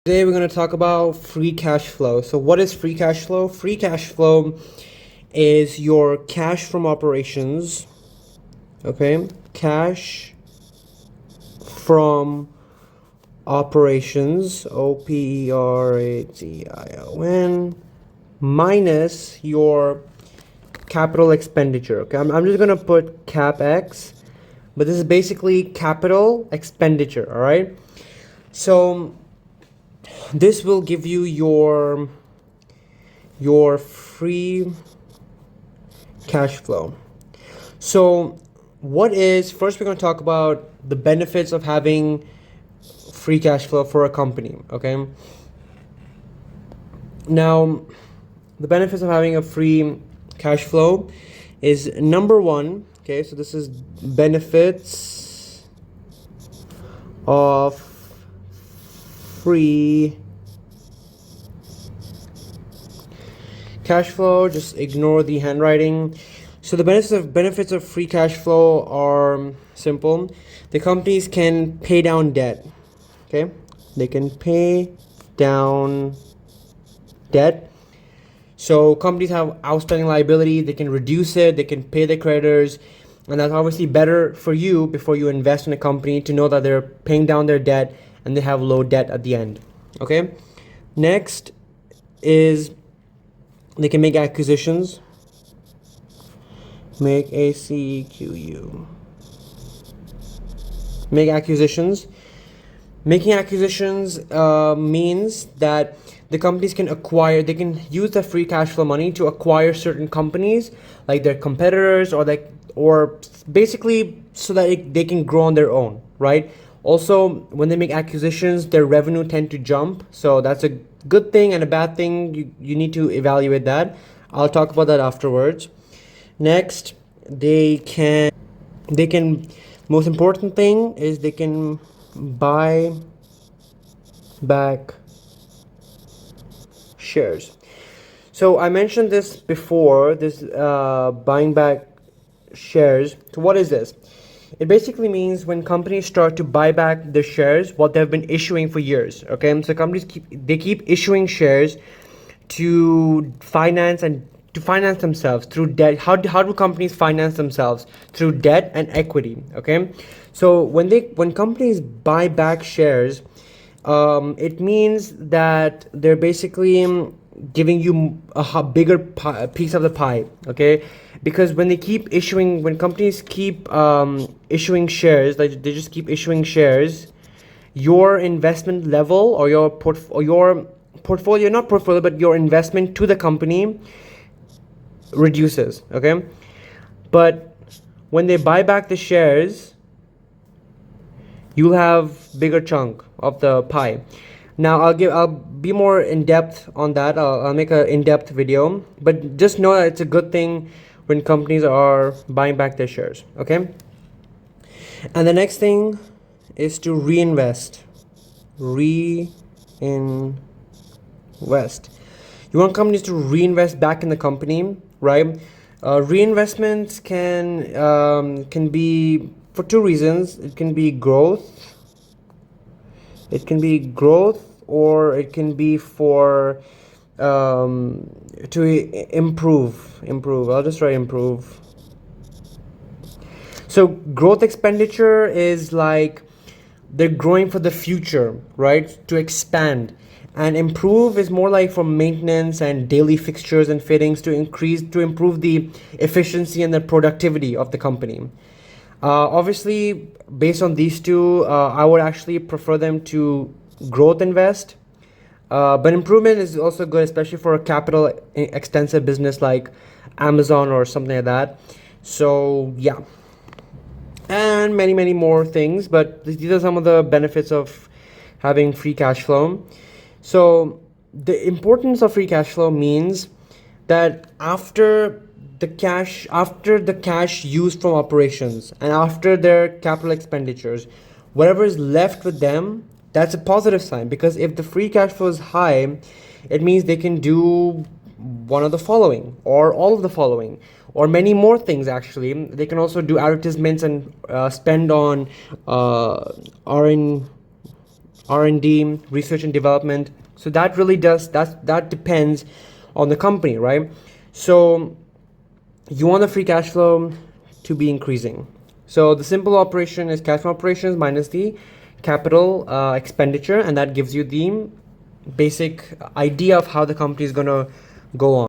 Today we're going to talk about free cash flow. So what is free cash flow? Free cash flow is your cash from operations, okay? Cash from operations, OPERATION, minus your capital expenditure, okay? I'm just going to put CapEx, but this is basically capital expenditure, all right? So this will give you your free cash flow. So first we're going to talk about the benefits of having free cash flow for a company, okay? Now, the benefits of having a free cash flow is number one, okay? So this is benefits of free cash flow. Just ignore the handwriting. So the benefits of free cash flow are simple. The companies can pay down debt. Okay, they can pay down debt. So companies have outstanding liability. They can reduce it. They can pay their creditors, and that's obviously better for you before you invest in a company to know that they're paying down their debt and they have low debt at the end. Okay. Next is they can make acquisitions. Make ACQU. Make acquisitions. Making acquisitions means that the companies can they can use the free cash flow money to acquire certain companies, like their competitors, or basically so that they can grow on their own, right? Also, when they make acquisitions, their revenue tend to jump. So that's a good thing and a bad thing. You need to evaluate that. I'll talk about that afterwards. Next, they can most important thing is they can buy back shares. So I mentioned this before, this buying back shares. So what is this? It basically means when companies start to buy back their shares, what they've been issuing for years. Okay, so companies keep issuing shares to finance themselves through debt. How do companies finance themselves? Through debt and equity. Okay, so when companies buy back shares, it means that they're basically giving you a bigger piece of the pie. Okay, because when companies keep issuing shares, like they just keep issuing shares, your investment level or your portfolio, not portfolio, but your investment to the company reduces. Okay, but when they buy back the shares, you'll have bigger chunk of the pie. Now I'll be more in depth on that. I'll make an in-depth video, but just know that it's a good thing when companies are buying back their shares. Okay, and the next thing is to reinvest. You want companies to reinvest back in the company, right? Reinvestments can be for two reasons. It can be growth. Or it can be for to improve. I'll just write improve. So growth expenditure is like they're growing for the future, right? To expand. And improve is more like for maintenance and daily fixtures and fittings to improve the efficiency and the productivity of the company. Obviously, based on these two, I would actually prefer them to growth invest. But improvement is also good, especially for a capital extensive business like Amazon or something like that. So yeah, and many more things. But these are some of the benefits of having free cash flow. So the importance of free cash flow means that after the cash used from operations and after their capital expenditures, whatever is left with them, that's a positive sign, because if the free cash flow is high, it means they can do one of the following or all of the following or many more things. Actually, they can also do advertisements and spend on R&D, research and development. So that really does, that depends on the company, right? So you want the free cash flow to be increasing. So the simple operation is cash from operations minus the capital expenditure, and that gives you the basic idea of how the company is going to go on.